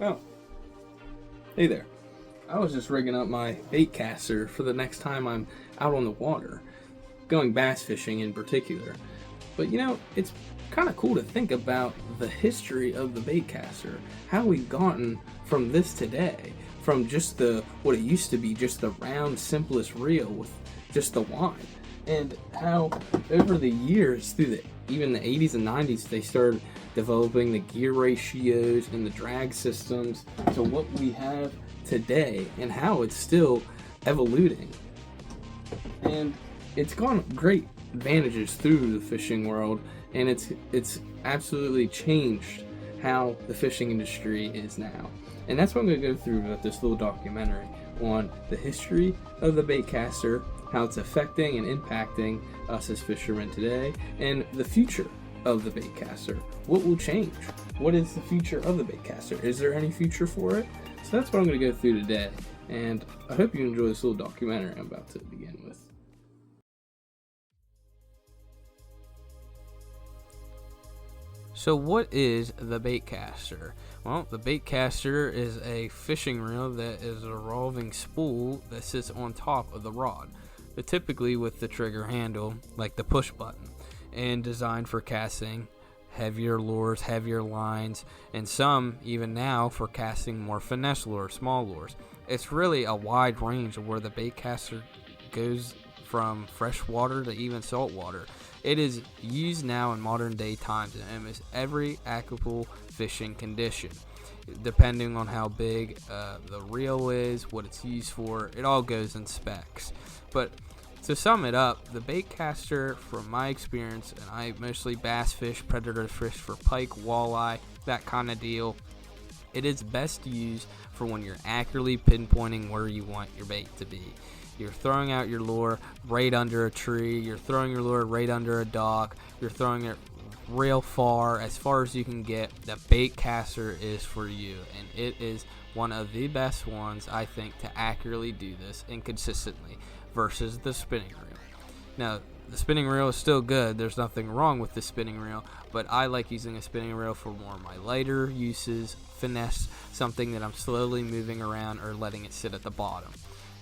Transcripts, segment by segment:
Oh, hey there. I was just rigging up my Baitcaster for the next time I'm out on the water, going bass fishing in particular. But it's kind of cool to think about the history of the Baitcaster, how we've gotten from this today, from just what it used to be, just the round, simplest reel with just the line, and how over the years, through even the 80s and 90s, they started developing the gear ratios and the drag systems to what we have today, and how it's still evolving. And it's gone great advantages through the fishing world, and it's absolutely changed how the fishing industry is now. And that's what I'm going to go through with this little documentary on the history of the Baitcaster, how it's affecting and impacting us as fishermen today, and the future of the Baitcaster. What will change? What is the future of the Baitcaster? Is there any future for it? So that's what I'm going to go through today, and I hope you enjoy this little documentary I'm about to begin with. So what is the Baitcaster? Well, the Baitcaster is a fishing reel that is a revolving spool that sits on top of the rod, but typically with the trigger handle like the push button, and designed for casting heavier lures, heavier lines, and some even now for casting more finesse lures, small lures. It's really a wide range of where the Baitcaster goes, from freshwater to even saltwater. It is used now in modern day times in almost every applicable fishing condition, depending on how big the reel is, what it's used for. It all goes in specs. But to sum it up, the Baitcaster, from my experience, and I mostly bass fish, predator fish for pike, walleye, that kind of deal, it is best used for when you're accurately pinpointing where you want your bait to be. You're throwing out your lure right under a tree, you're throwing your lure right under a dock, you're throwing it real far as you can get. The Baitcaster is for you, and it is one of the best ones, I think, to accurately do this and consistently versus the spinning reel. Now, the spinning reel is still good, there's nothing wrong with the spinning reel, but I like using a spinning reel for more of my lighter uses, finesse, something that I'm slowly moving around or letting it sit at the bottom.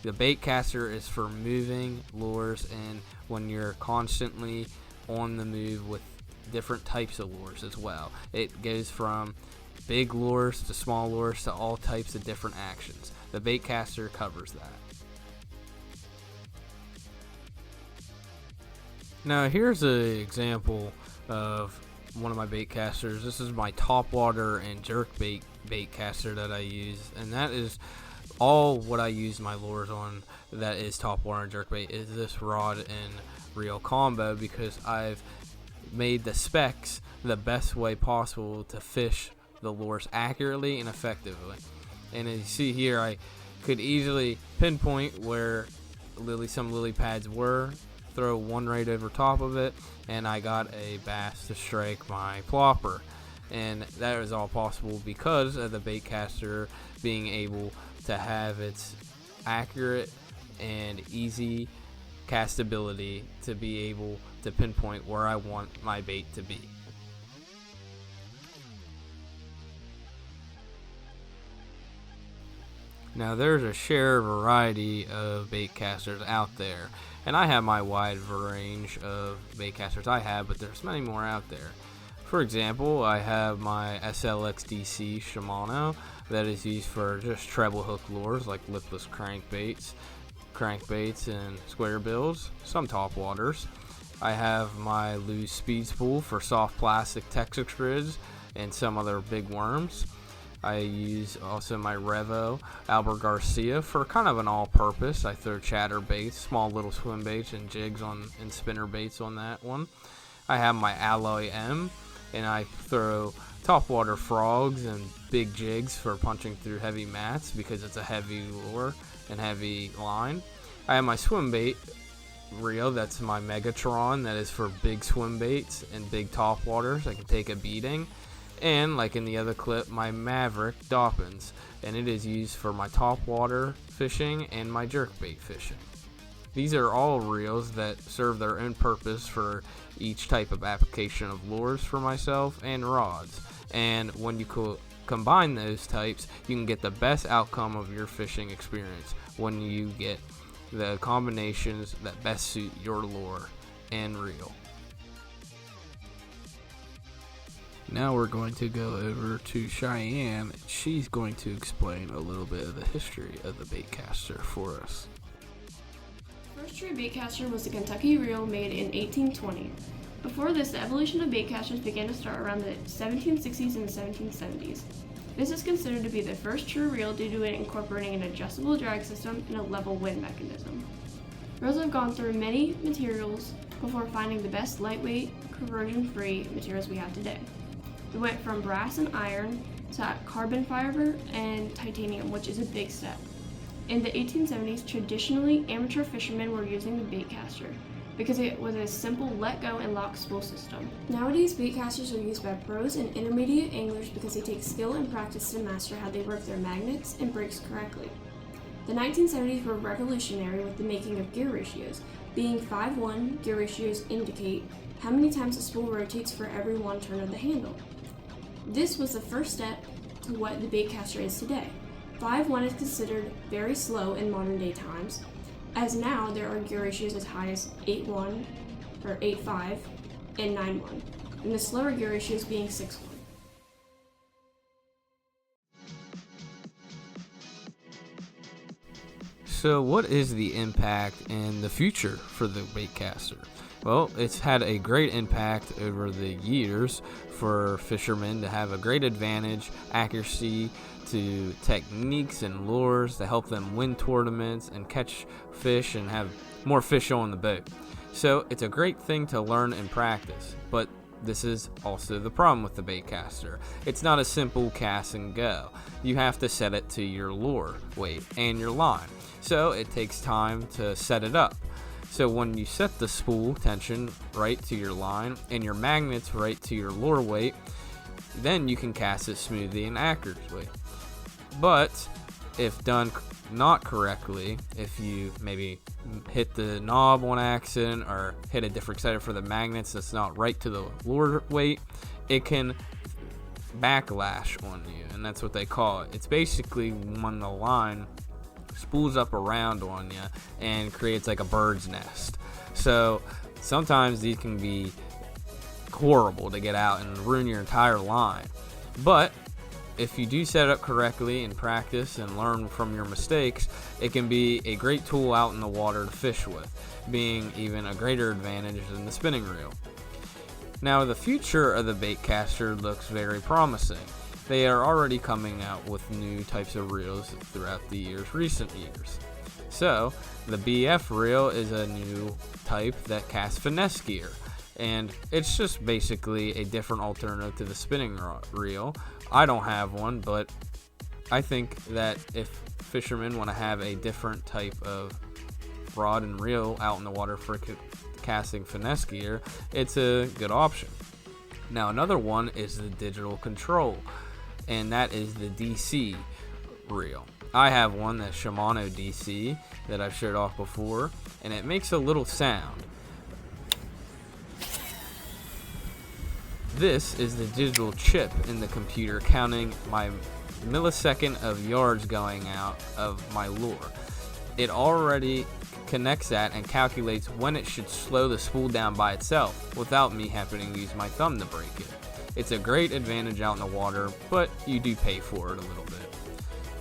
The Baitcaster is for moving lures, and when you're constantly on the move with different types of lures as well. It goes from big lures to small lures to all types of different actions. The Baitcaster covers that. Now here's an example of one of my Baitcasters. This is my topwater and jerkbait Baitcaster that I use, and that is all what I use my lures on. That is topwater and jerkbait is this rod and reel combo, because I've made the specs the best way possible to fish the lures accurately and effectively. And as you see here, I could easily pinpoint where some lily pads were, throw one right over top of it, and I got a bass to strike my plopper. And that is all possible because of the Baitcaster being able to have its accurate and easy castability to be able to pinpoint where I want my bait to be. Now there's a sheer variety of Baitcasters out there, and I have my wide range of Baitcasters I have, but there's many more out there. For example, I have my SLXDC Shimano that is used for just treble hook lures like lipless crankbaits and square bills, some topwaters. I have my loose speed spool for soft plastic Texas grids and some other big worms. I use also my Revo Albert Garcia for kind of an all-purpose. I throw chatter baits, small little swim baits, and jigs and spinner baits on that one. I have my Alloy M, and I throw topwater frogs and big jigs for punching through heavy mats because it's a heavy lure and heavy line. I have my swim bait reel, that's my Megatron, that is for big swim baits and big topwaters. I can take a beating. And like in the other clip, my Maverick Doppins, and it is used for my topwater fishing and my jerkbait fishing. These are all reels that serve their own purpose for each type of application of lures for myself and rods. And when you combine those types, you can get the best outcome of your fishing experience when you get the combinations that best suit your lure and reel. Now we're going to go over to Cheyenne. She's going to explain a little bit of the history of the Baitcaster for us. The first true baitcaster was the Kentucky reel made in 1820. Before this, the evolution of baitcasters began to start around the 1760s and 1770s. This is considered to be the first true reel due to it incorporating an adjustable drag system and a level wind mechanism. Reels have gone through many materials before finding the best lightweight, corrosion-free materials we have today. We went from brass and iron to carbon fiber and titanium, which is a big step. In the 1870s, traditionally, amateur fishermen were using the baitcaster because it was a simple let-go and lock spool system. Nowadays, baitcasters are used by pros and intermediate anglers because they take skill and practice to master how they work their magnets and brakes correctly. The 1970s were revolutionary with the making of gear ratios. Being 5:1, gear ratios indicate how many times the spool rotates for every one turn of the handle. This was the first step to what the baitcaster is today. 5:1 is considered very slow in modern day times, as now there are gear ratios as high as 8:1 or 8:5 and 9:1, and the slower gear ratios being 6:1. So what is the impact and the future for the Baitcaster? Well, it's had a great impact over the years for fishermen to have a great advantage, accuracy to techniques and lures to help them win tournaments and catch fish and have more fish on the boat. So it's a great thing to learn and practice, but this is also the problem with the Baitcaster. It's not a simple cast and go. You have to set it to your lure weight and your line. So it takes time to set it up. So when you set the spool tension right to your line and your magnets right to your lure weight, then you can cast it smoothly and accurately. But if done not correctly, if you maybe hit the knob on accident or hit a different setter for the magnets that's not right to the lure weight, it can backlash on you, and that's what they call it. It's basically when the line spools up around on you and creates like a bird's nest. So sometimes these can be horrible to get out and ruin your entire line. But if you do set it up correctly and practice and learn from your mistakes, it can be a great tool out in the water to fish with, being even a greater advantage than the spinning reel. Now the future of the Baitcaster looks very promising. They are already coming out with new types of reels throughout the recent years. So the BF reel is a new type that casts finesse gear, and it's just basically a different alternative to the spinning reel. I don't have one, but I think that if fishermen want to have a different type of rod and reel out in the water for casting finesse gear, it's a good option. Now another one is the digital control, and that is the DC reel. I have one, that's Shimano DC, that I've showed off before, and it makes a little sound. This is the digital chip in the computer counting my millisecond of yards going out of my lure. It already connects that and calculates when it should slow the spool down by itself without me having to use my thumb to break it. It's a great advantage out in the water, but you do pay for it a little bit.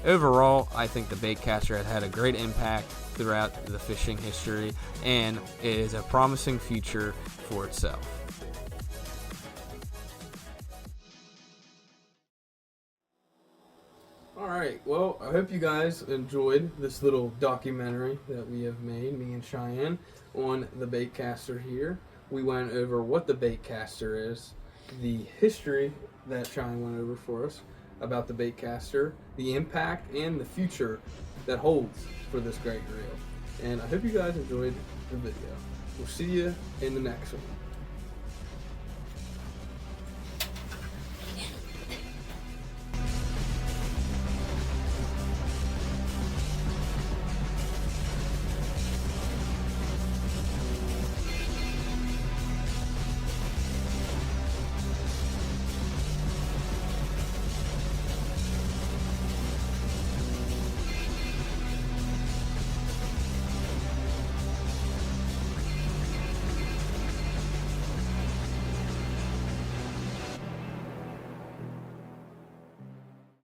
Overall, I think the Baitcaster has had a great impact throughout the fishing history, and it is a promising future for itself. Alright, well, I hope you guys enjoyed this little documentary that we have made, me and Cheyenne, on the Baitcaster here. We went over what the Baitcaster is, the history that Cheyenne went over for us about the Baitcaster, the impact, and the future that holds for this great reel. And I hope you guys enjoyed the video. We'll see you in the next one.